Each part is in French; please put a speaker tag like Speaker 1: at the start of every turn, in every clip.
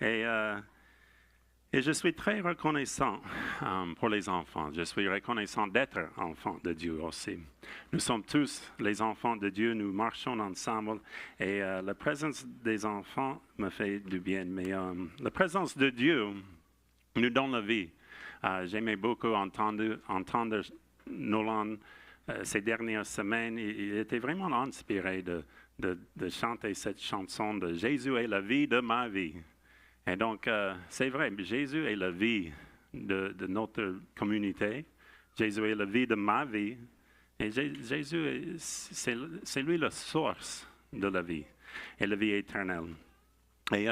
Speaker 1: Et, euh, et je suis très reconnaissant pour les enfants. Je suis reconnaissant d'être enfant de Dieu aussi. Nous sommes tous les enfants de Dieu, nous marchons ensemble et la présence des enfants me fait du bien. Mais la présence de Dieu nous donne la vie. J'aimais beaucoup entendre Nolan ces dernières semaines. Il était vraiment inspiré de chanter cette chanson de Jésus est la vie de ma vie. Et donc, c'est vrai, Jésus est la vie de notre communauté. Jésus est la vie de ma vie. Et Jésus, c'est lui la source de la vie et la vie éternelle. Et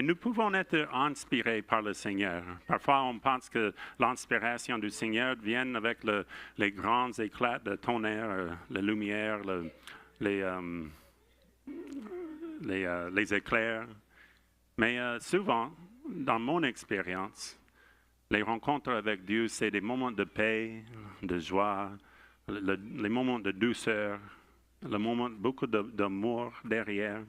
Speaker 1: nous pouvons être inspirés par le Seigneur. Parfois, on pense que l'inspiration du Seigneur vient avec les grands éclats de tonnerre, la lumière, les éclairs. Mais souvent, dans mon expérience, les rencontres avec Dieu, c'est des moments de paix, de joie, les moments de douceur, le moment beaucoup d'amour derrière.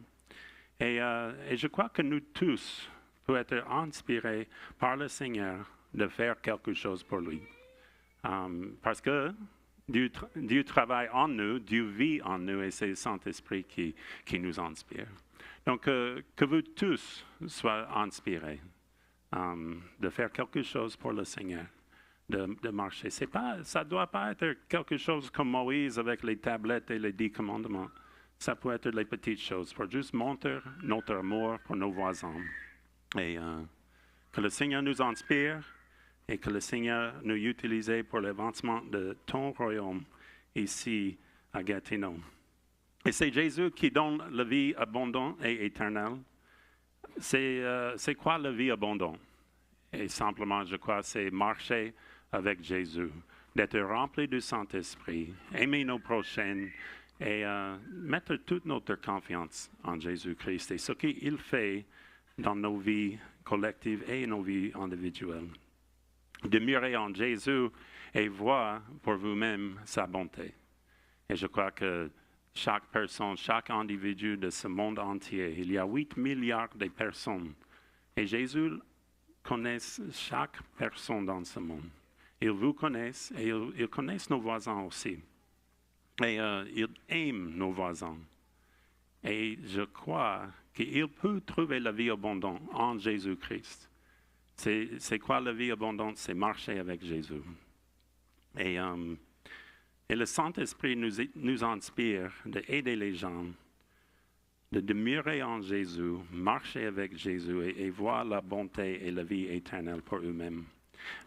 Speaker 1: Et je crois que nous tous pouvons être inspirés par le Seigneur de faire quelque chose pour lui. Parce que Dieu travaille en nous, Dieu vit en nous et c'est le Saint-Esprit qui nous inspire. Donc, que vous tous soyez inspirés de faire quelque chose pour le Seigneur, de marcher. Ça ne doit pas être quelque chose comme Moïse avec les tablettes et les 10 commandements. Ça peut être les petites choses pour juste montrer notre amour pour nos voisins. Et que le Seigneur nous inspire et que le Seigneur nous utilise pour l'avancement de ton royaume ici à Gatineau. Et c'est Jésus qui donne la vie abondante et éternelle. C'est quoi la vie abondante? Et simplement, je crois, c'est marcher avec Jésus, d'être rempli du Saint-Esprit, aimer nos prochains et mettre toute notre confiance en Jésus-Christ et ce qu'il fait dans nos vies collectives et nos vies individuelles. Demeurer en Jésus et voir pour vous-même sa bonté. Et je crois que chaque personne, chaque individu de ce monde entier, il y a 8 milliards de personnes. Et Jésus connaît chaque personne dans ce monde. Il vous connaît et il connaît nos voisins aussi. Et il aime nos voisins. Et je crois qu'il peut trouver la vie abondante en Jésus-Christ. C'est quoi la vie abondante? C'est marcher avec Jésus. Et le Saint-Esprit nous inspire d'aider les gens, de demeurer en Jésus, marcher avec Jésus et voir la bonté et la vie éternelle pour eux-mêmes.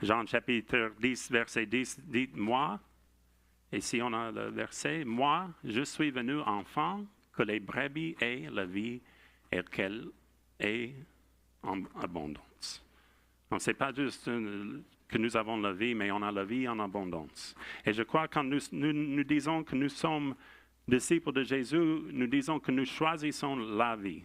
Speaker 1: Jean chapitre 10, verset 10, dites-moi, et si on a le verset, moi, je suis venu enfant, que les brebis aient la vie et qu'elle ait en abondance. Donc, ce n'est pas juste que nous avons la vie, mais on a la vie en abondance. Et je crois que quand nous disons que nous sommes disciples de Jésus, nous disons que nous choisissons la vie.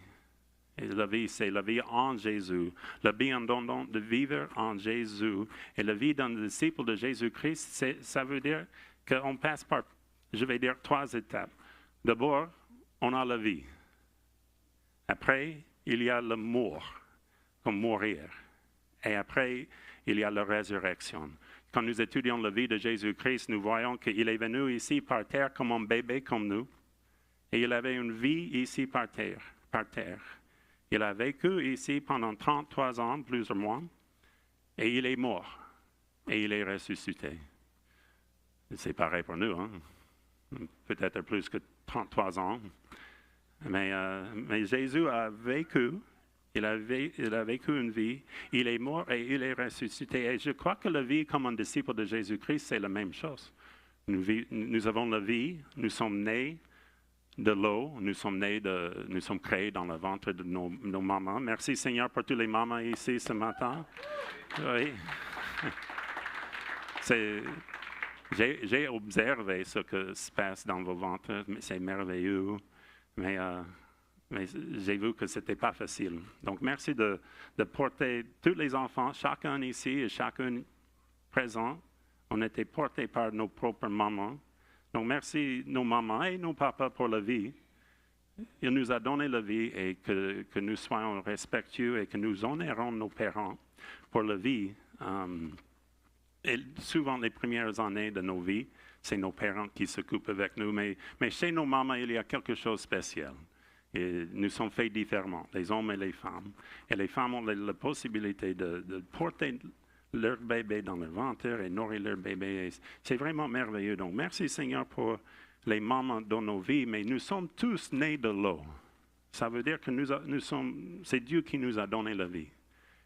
Speaker 1: Et la vie, c'est la vie en Jésus. La vie abondante de vivre en Jésus. Et la vie d'un disciple de Jésus-Christ, ça veut dire qu'on passe par, je vais dire, 3 étapes. D'abord, on a la vie. Après, il y a le mort, comme mourir. Et après, il y a la résurrection. Quand nous étudions la vie de Jésus-Christ, nous voyons qu'il est venu ici par terre comme un bébé comme nous. Et il avait une vie ici par terre. Il a vécu ici pendant 33 ans, plus ou moins. Et il est mort. Et il est ressuscité. C'est pareil pour nous, hein? Peut-être plus que 33 ans. Mais Jésus a vécu. Il a vécu une vie, il est mort et il est ressuscité. Et je crois que la vie comme un disciple de Jésus-Christ, c'est la même chose. Nous avons la vie, nous sommes nés de l'eau, nous sommes créés dans le ventre de nos mamans. Merci Seigneur pour tous les mamans ici ce matin. Oui. J'ai observé ce qui se passe dans vos ventres, c'est merveilleux. Mais j'ai vu que ce n'était pas facile. Donc, merci de porter tous les enfants, chacun ici et chacun présent. On était portés par nos propres mamans. Donc, merci nos mamans et nos papas pour la vie. Il nous a donné la vie et que nous soyons respectueux et que nous honorons nos parents pour la vie. Et souvent, les premières années de nos vies, c'est nos parents qui s'occupent avec nous. Mais chez nos mamans, il y a quelque chose de spécial. Et nous sommes faits différemment, les hommes et les femmes. Et les femmes ont la possibilité de porter leur bébé dans leur ventre et nourrir leur bébé. C'est vraiment merveilleux. Donc, merci Seigneur pour les mamans dans nos vies, mais nous sommes tous nés de l'eau. Ça veut dire que c'est Dieu qui nous a donné la vie.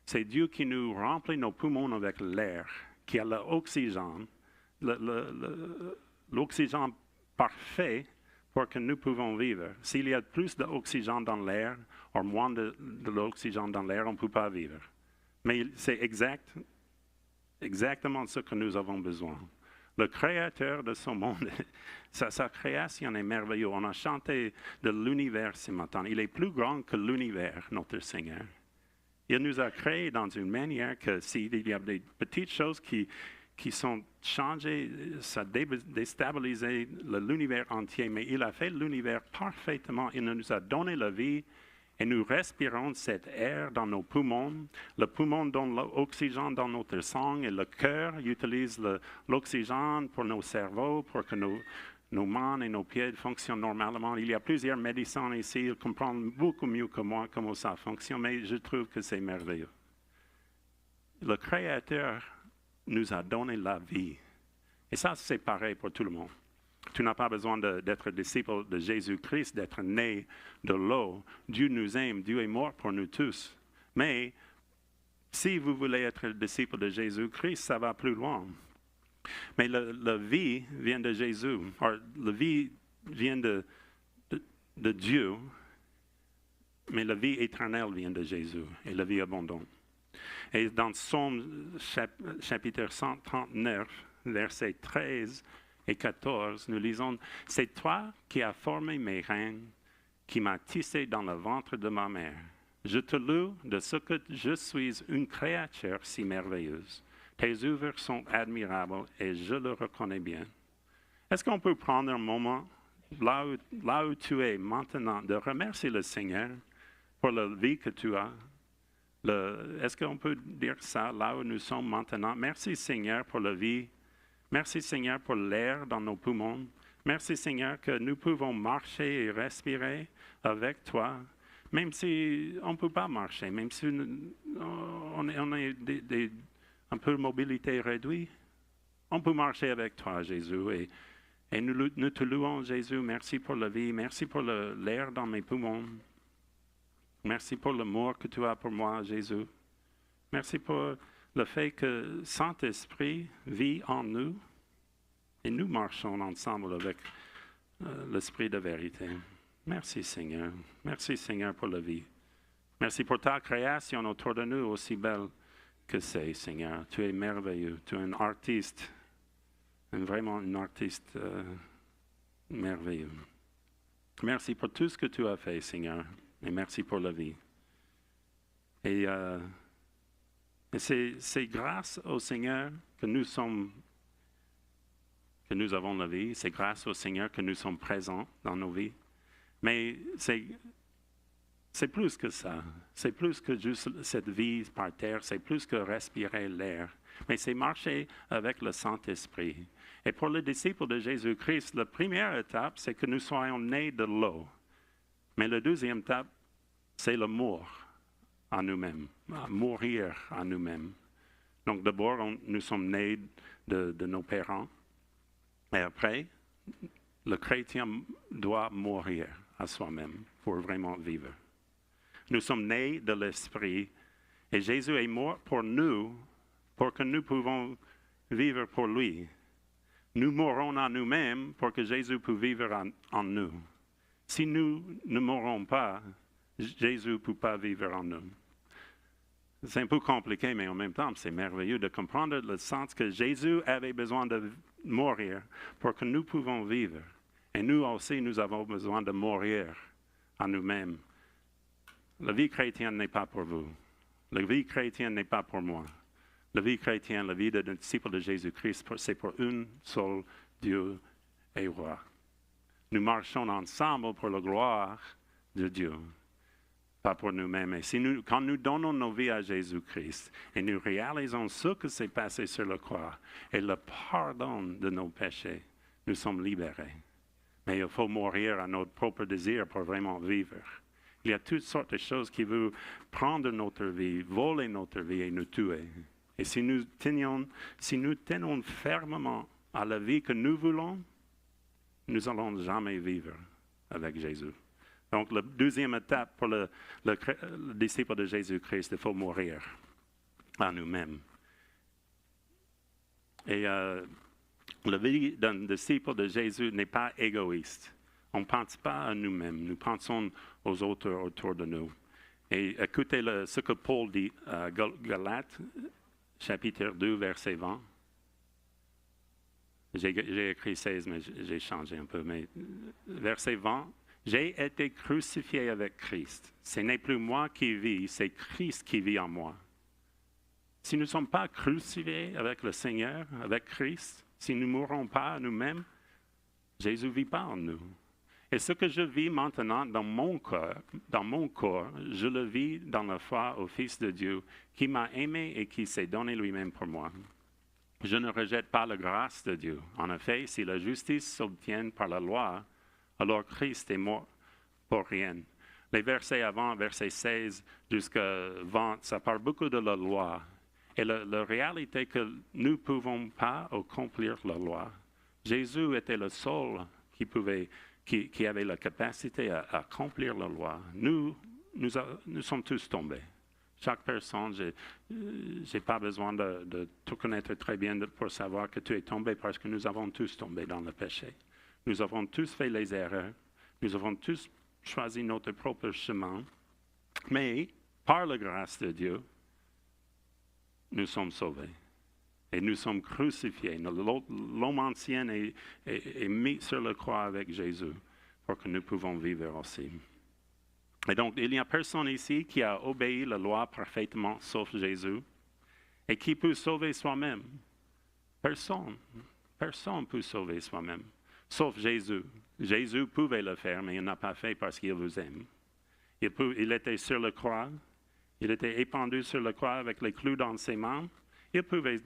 Speaker 1: C'est Dieu qui nous remplit nos poumons avec l'air, qui a l'oxygène, l'oxygène parfait pour que nous pouvons vivre. S'il y a plus d'oxygène dans l'air ou moins de l'oxygène dans l'air, on ne peut pas vivre. Mais c'est exactement ce que nous avons besoin. Le créateur de ce monde, sa création est merveilleuse. On a chanté de l'univers ce matin. Il est plus grand que l'univers, notre Seigneur. Il nous a créés dans une manière que s'il y a des petites choses qui sont changées, ça déstabilise l'univers entier. Mais il a fait l'univers parfaitement. Il nous a donné la vie. Et nous respirons cet air dans nos poumons. Le poumon donne l'oxygène dans notre sang et le cœur utilise l'oxygène pour nos cerveaux, pour que nos mains et nos pieds fonctionnent normalement. Il y a plusieurs médecins ici, ils comprennent beaucoup mieux que moi comment ça fonctionne, mais je trouve que c'est merveilleux. Le Créateur nous a donné la vie. Et ça, c'est pareil pour tout le monde. Tu n'as pas besoin d'être disciple de Jésus-Christ, d'être né de l'eau. Dieu nous aime, Dieu est mort pour nous tous. Mais si vous voulez être disciple de Jésus-Christ, ça va plus loin. Mais la vie vient de Jésus. La vie vient de Dieu, mais la vie éternelle vient de Jésus et la vie abondante. Et dans Psaume chapitre 139, versets 13 et 14, nous lisons « C'est toi qui as formé mes reins, qui m'as tissé dans le ventre de ma mère. Je te loue de ce que je suis une créature si merveilleuse. Tes œuvres sont admirables et je le reconnais bien. » Est-ce qu'on peut prendre un moment, là où tu es maintenant, de remercier le Seigneur pour la vie que tu as? Est-ce qu'on peut dire ça là où nous sommes maintenant? Merci Seigneur pour la vie. Merci Seigneur pour l'air dans nos poumons. Merci Seigneur que nous pouvons marcher et respirer avec toi, même si on ne peut pas marcher, même si on a un peu de mobilité réduite. On peut marcher avec toi, Jésus. Et nous te louons, Jésus. Merci pour la vie. Merci pour l'air dans mes poumons. Merci pour l'amour que tu as pour moi, Jésus. Merci pour le fait que Saint-Esprit vit en nous et nous marchons ensemble avec l'Esprit de vérité. Merci Seigneur. Merci Seigneur pour la vie. Merci pour ta création autour de nous aussi belle que c'est, Seigneur. Tu es merveilleux. Tu es un artiste, vraiment un artiste merveilleux. Merci pour tout ce que tu as fait, Seigneur. Et merci pour la vie. Et c'est grâce au Seigneur que nous avons la vie. C'est grâce au Seigneur que nous sommes présents dans nos vies. Mais c'est plus que ça. C'est plus que juste cette vie par terre. C'est plus que respirer l'air. Mais c'est marcher avec le Saint-Esprit. Et pour les disciples de Jésus-Christ, la première étape, c'est que nous soyons nés de l'eau. Mais la deuxième étape, c'est le mort à nous-mêmes, à mourir à nous-mêmes. Donc d'abord, nous sommes nés de nos parents. Et après, le chrétien doit mourir à soi-même pour vraiment vivre. Nous sommes nés de l'Esprit et Jésus est mort pour nous, pour que nous pouvons vivre pour lui. Nous mourons en nous-mêmes pour que Jésus puisse vivre en nous. Si nous ne mourons pas, Jésus ne peut pas vivre en nous. C'est un peu compliqué, mais en même temps, c'est merveilleux de comprendre le sens que Jésus avait besoin de mourir pour que nous pouvons vivre. Et nous aussi, nous avons besoin de mourir à nous-mêmes. La vie chrétienne n'est pas pour vous. La vie chrétienne n'est pas pour moi. La vie chrétienne, la vie de disciple de Jésus-Christ, c'est pour un seul Dieu et roi. Nous marchons ensemble pour la gloire de Dieu, pas pour nous-mêmes. Et quand nous donnons nos vies à Jésus-Christ et nous réalisons ce que s'est passé sur la croix et le pardon de nos péchés, nous sommes libérés. Mais il faut mourir à notre propre désir pour vraiment vivre. Il y a toutes sortes de choses qui veulent prendre notre vie, voler notre vie et nous tuer. Et si nous tenons fermement à la vie que nous voulons, nous n'allons jamais vivre avec Jésus. Donc, la deuxième étape pour le disciple de Jésus-Christ, il faut mourir à nous-mêmes. Et la vie d'un disciple de Jésus n'est pas égoïste. On ne pense pas à nous-mêmes, nous pensons aux autres autour de nous. Et écoutez ce que Paul dit à Galates, chapitre 2, verset 20. J'ai écrit 16, mais j'ai changé un peu. Mais verset 20, « J'ai été crucifié avec Christ. Ce n'est plus moi qui vis, c'est Christ qui vit en moi. » Si nous ne sommes pas crucifiés avec le Seigneur, avec Christ, si nous ne mourons pas à nous-mêmes, Jésus ne vit pas en nous. Et ce que je vis maintenant dans mon corps, je le vis dans la foi au Fils de Dieu qui m'a aimé et qui s'est donné lui-même pour moi. Je ne rejette pas la grâce de Dieu. En effet, si la justice s'obtient par la loi, alors Christ est mort pour rien. Les versets avant, verset 16 jusqu'à 20, ça parle beaucoup de la loi. Et la réalité que nous ne pouvons pas accomplir la loi. Jésus était le seul qui avait la capacité à accomplir la loi. Nous sommes tous tombés. Chaque personne, je n'ai pas besoin de te connaître très bien pour savoir que tu es tombé parce que nous avons tous tombé dans le péché. Nous avons tous fait les erreurs. Nous avons tous choisi notre propre chemin. Mais, par la grâce de Dieu, nous sommes sauvés. Et nous sommes crucifiés. L'homme ancien est mis sur la croix avec Jésus pour que nous pouvons vivre aussi. Et donc, il n'y a personne ici qui a obéi la loi parfaitement, sauf Jésus, et qui peut sauver soi-même. Personne. Personne ne peut sauver soi-même, sauf Jésus. Jésus pouvait le faire, mais il n'a pas fait parce qu'il vous aime. Il était sur la croix. Il était épendu sur la croix avec les clous dans ses mains. Il pouvait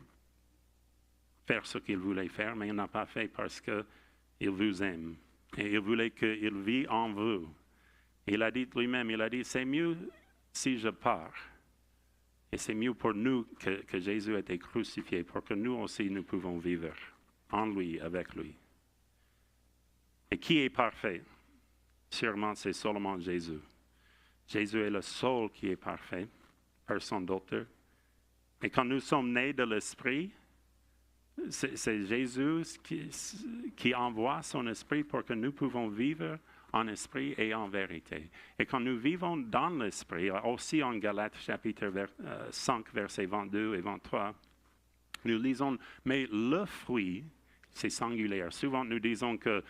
Speaker 1: faire ce qu'il voulait faire, mais il n'a pas fait parce qu'il vous aime. Et il voulait qu'il vive en vous. Il a dit lui-même, c'est mieux si je pars. Et c'est mieux pour nous que Jésus ait été crucifié, pour que nous aussi nous pouvons vivre en lui, avec lui. Et qui est parfait? Sûrement, c'est seulement Jésus. Jésus est le seul qui est parfait, personne d'autre. Et quand nous sommes nés de l'Esprit, c'est Jésus qui envoie son Esprit pour que nous pouvons vivre en esprit et en vérité. Et quand nous vivons dans l'Esprit, aussi en Galates chapitre 5, versets 22 et 23, nous lisons, mais le fruit, c'est singulier. Souvent nous disons que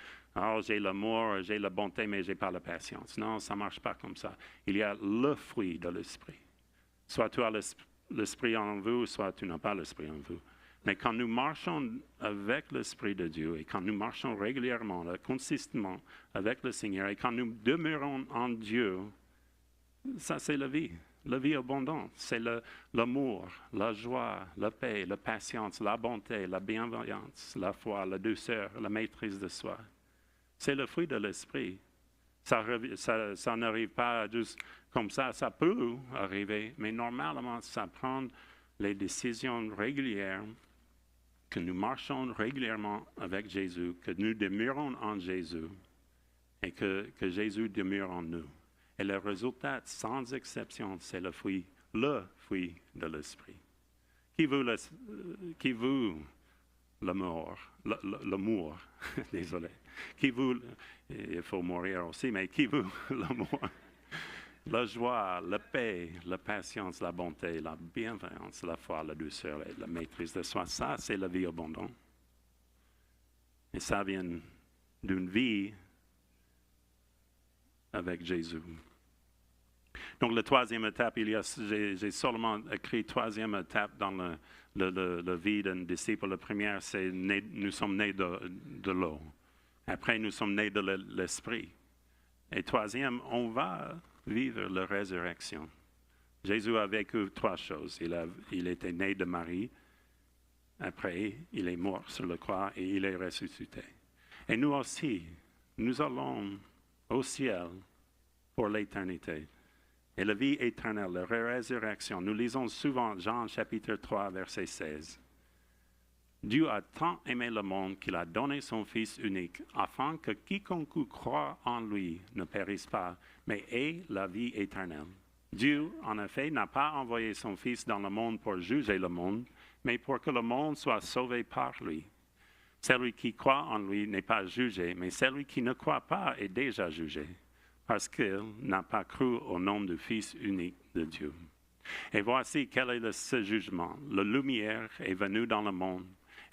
Speaker 1: j'ai l'amour, j'ai la bonté, mais je n'ai pas la patience. Non, ça ne marche pas comme ça. Il y a le fruit de l'Esprit. Soit tu as l'Esprit en vous, soit tu n'as pas l'Esprit en vous. Mais quand nous marchons avec l'Esprit de Dieu et quand nous marchons régulièrement, consistamment avec le Seigneur et quand nous demeurons en Dieu, ça c'est la vie abondante. C'est l'amour, la joie, la paix, la patience, la bonté, la bienveillance, la foi, la douceur, la maîtrise de soi. C'est le fruit de l'Esprit. Ça n'arrive pas juste comme ça. Ça peut arriver, mais normalement, ça prend les décisions régulières, que nous marchons régulièrement avec Jésus, que nous demeurons en Jésus et que Jésus demeure en nous. Et le résultat, sans exception, c'est le fruit de l'Esprit. Qui veut l'amour, désolé. Qui veut, il faut mourir aussi, mais qui veut l'amour? La joie, la paix, la patience, la bonté, la bienveillance, la foi, la douceur et la maîtrise de soi, ça c'est la vie abondante. Et ça vient d'une vie avec Jésus. Donc la troisième étape, j'ai seulement écrit troisième étape dans la vie d'un disciple. La première, c'est nous sommes nés de l'eau. Après, nous sommes nés de l'Esprit. Et troisième, on va vivre la résurrection. Jésus a vécu 3 choses. Il était né de Marie. Après, il est mort sur la croix et il est ressuscité. Et nous aussi, nous allons au ciel pour l'éternité. Et la vie éternelle, la résurrection. Nous lisons souvent Jean chapitre 3, verset 16. Dieu a tant aimé le monde qu'il a donné son Fils unique, afin que quiconque croit en lui ne périsse pas, mais ait la vie éternelle. Dieu, en effet, n'a pas envoyé son Fils dans le monde pour juger le monde, mais pour que le monde soit sauvé par lui. Celui qui croit en lui n'est pas jugé, mais celui qui ne croit pas est déjà jugé, parce qu'il n'a pas cru au nom du Fils unique de Dieu. Et voici quel est ce jugement. La lumière est venue dans le monde,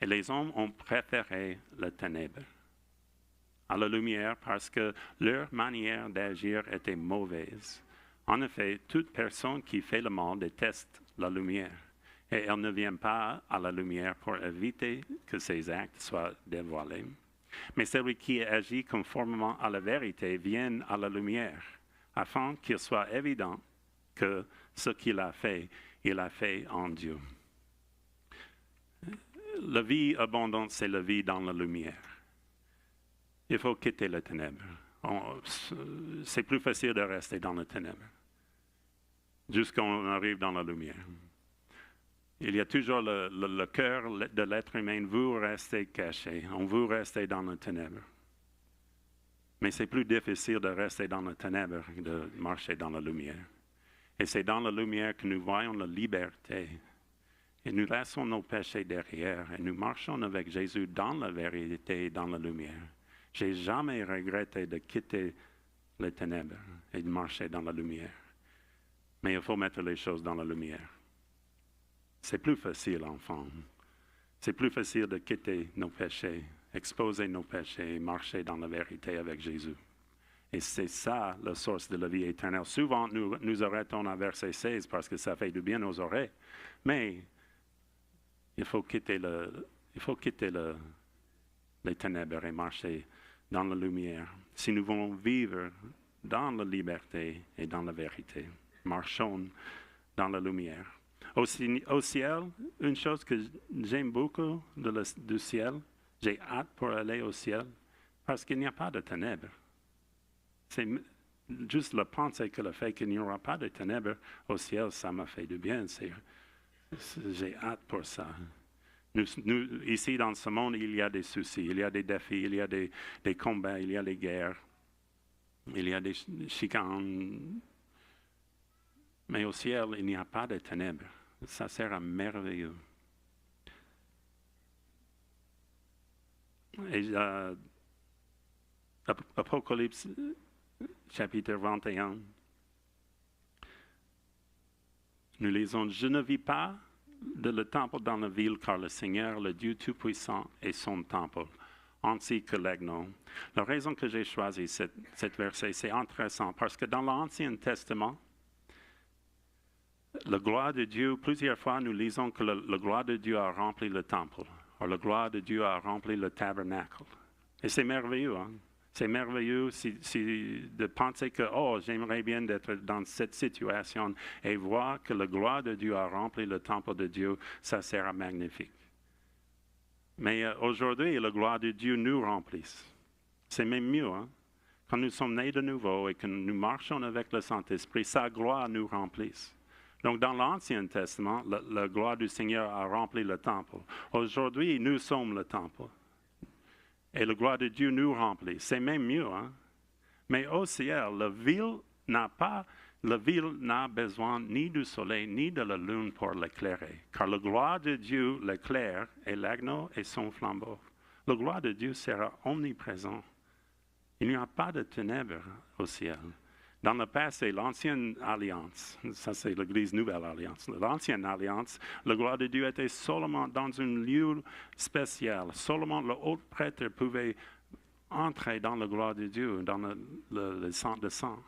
Speaker 1: et les hommes ont préféré la ténèbre à la lumière parce que leur manière d'agir était mauvaise. En effet, toute personne qui fait le mal déteste la lumière, et elle ne vient pas à la lumière pour éviter que ses actes soient dévoilés. Mais celui qui agit conformément à la vérité vient à la lumière, afin qu'il soit évident que ce qu'il a fait, il a fait en Dieu. La vie abondante, c'est la vie dans la lumière. Il faut quitter les ténèbres. C'est plus facile de rester dans les ténèbres, jusqu'à qu'on arrive dans la lumière. Il y a toujours le cœur de l'être humain, vous restez caché, on veut rester dans les ténèbres. Mais c'est plus difficile de rester dans les ténèbres que de marcher dans la lumière. Et c'est dans la lumière que nous voyons la liberté. Et nous laissons nos péchés derrière et nous marchons avec Jésus dans la vérité et dans la lumière. Je n'ai jamais regretté de quitter les ténèbres et de marcher dans la lumière. Mais il faut mettre les choses dans la lumière. C'est plus facile, enfant. C'est plus facile de quitter nos péchés, exposer nos péchés et marcher dans la vérité avec Jésus. Et c'est ça la source de la vie éternelle. Souvent, nous arrêtons à verset 16 parce que ça fait du bien aux oreilles. Mais il faut quitter les ténèbres et marcher dans la lumière. Si nous voulons vivre dans la liberté et dans la vérité, marchons dans la lumière. Au ciel, une chose que j'aime beaucoup du ciel, j'ai hâte pour aller au ciel, parce qu'il n'y a pas de ténèbres. C'est juste la pensée que le fait qu'il n'y aura pas de ténèbres au ciel, ça m'a fait du bien. J'ai hâte pour ça. Nous, ici, dans ce monde, il y a des soucis, il y a des défis, il y a des combats, il y a des guerres, il y a des chicanes. Mais au ciel, il n'y a pas de ténèbres. Ça sera merveilleux. Et Apocalypse, chapitre 21, nous lisons « Je ne vis pas de le temple dans la ville, car le Seigneur, le Dieu Tout-Puissant, est son temple, ainsi que l'agneau. » La raison que j'ai choisi cette verset, c'est intéressant, parce que dans l'Ancien Testament, la gloire de Dieu, plusieurs fois nous lisons que la gloire de Dieu a rempli le temple, ou la gloire de Dieu a rempli le tabernacle. Et c'est merveilleux, hein? C'est merveilleux de penser que, j'aimerais bien être dans cette situation et voir que la gloire de Dieu a rempli le temple de Dieu, ça sera magnifique. Mais aujourd'hui, la gloire de Dieu nous remplisse. C'est même mieux, hein? Quand nous sommes nés de nouveau et que nous marchons avec le Saint-Esprit, sa gloire nous remplisse. Donc, dans l'Ancien Testament, la gloire du Seigneur a rempli le temple. Aujourd'hui, nous sommes le temple. Et la gloire de Dieu nous remplit. C'est même mieux, hein? Mais au ciel, la ville n'a besoin ni du soleil ni de la lune pour l'éclairer. Car la gloire de Dieu l'éclaire et l'agneau est son flambeau. La gloire de Dieu sera omniprésente. Il n'y a pas de ténèbres au ciel. Dans le passé, l'Ancienne Alliance, ça c'est l'Église Nouvelle Alliance, l'Ancienne Alliance, la gloire de Dieu était seulement dans un lieu spécial. Seulement le haut prêtre pouvait entrer dans la gloire de Dieu, dans le sang de sang.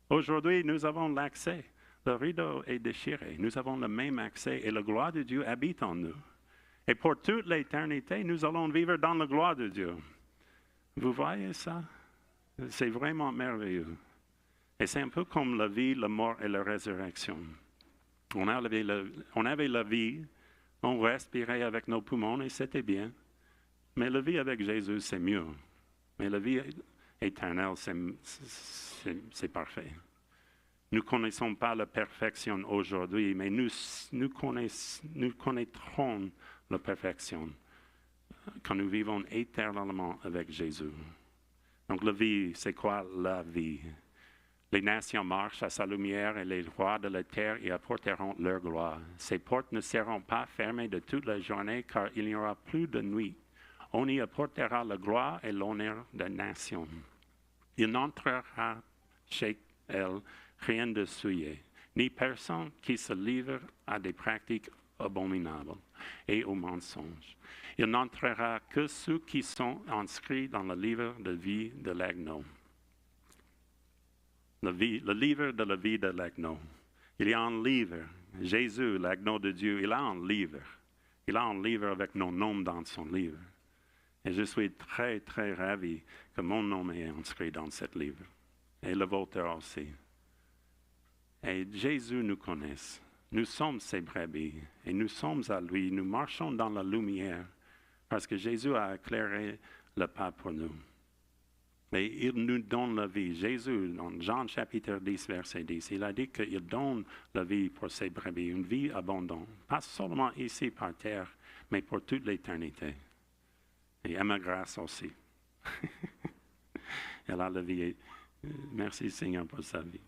Speaker 1: Aujourd'hui, nous avons l'accès. Le rideau est déchiré. Nous avons le même accès et la gloire de Dieu habite en nous. Et pour toute l'éternité, nous allons vivre dans la gloire de Dieu. Vous voyez ça? C'est vraiment merveilleux. Et c'est un peu comme la vie, la mort et la résurrection. On avait la vie, on respirait avec nos poumons et c'était bien. Mais la vie avec Jésus, c'est mieux. Mais la vie éternelle, c'est parfait. Nous ne connaissons pas la perfection aujourd'hui, mais nous connaîtrons la perfection quand nous vivons éternellement avec Jésus. Donc la vie, c'est quoi la vie? Les nations marchent à sa lumière et les rois de la terre y apporteront leur gloire. Ces portes ne seront pas fermées de toute la journée car il n'y aura plus de nuit. On y apportera la gloire et l'honneur des nations. Il n'entrera chez elle rien de souillé, ni personne qui se livre à des pratiques abominables et aux mensonges. Il n'entrera que ceux qui sont inscrits dans le livre de vie de l'agneau. Le livre de la vie de l'agneau. Il y a un livre. Jésus, l'agneau de Dieu, il a un livre. Il a un livre avec nos noms dans son livre. Et je suis très, très ravi que mon nom est inscrit dans ce livre. Et le vôtre aussi. Et Jésus nous connaît. Nous sommes ses brebis. Et nous sommes à lui. Nous marchons dans la lumière. Parce que Jésus a éclairé le pas pour nous. Mais il nous donne la vie. Jésus, dans Jean chapitre 10, verset 10, il a dit qu'il donne la vie pour ses brebis, une vie abondante. Pas seulement ici par terre, mais pour toute l'éternité. Et à ma grâce aussi. Elle a la vie. Merci Seigneur pour sa vie.